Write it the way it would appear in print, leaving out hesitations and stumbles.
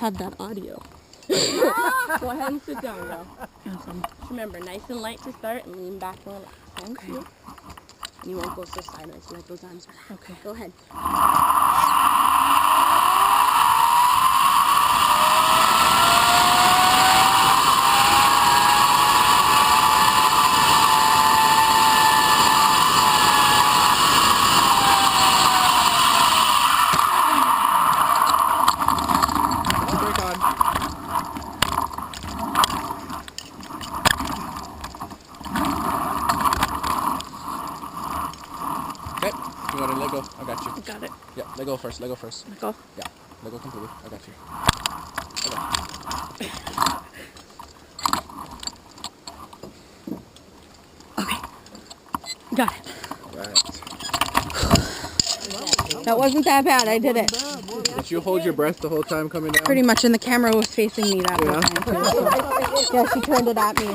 have that audio. Go ahead and sit down, girl. Awesome. Just remember, nice and light to start and lean back and relax. Thank you. And you won't go so sideways. Let those arms relax. Okay. Go ahead. Okay, you want to let go? I got you. Got it. Yeah, let go first. Let go first. Let go. Yeah, let go completely. I got you. Okay. Got it. Right. That wasn't that bad. I did it. Did you hold your breath the whole time coming down? Pretty much, and the camera was facing me that whole time. Yeah, she turned it at me.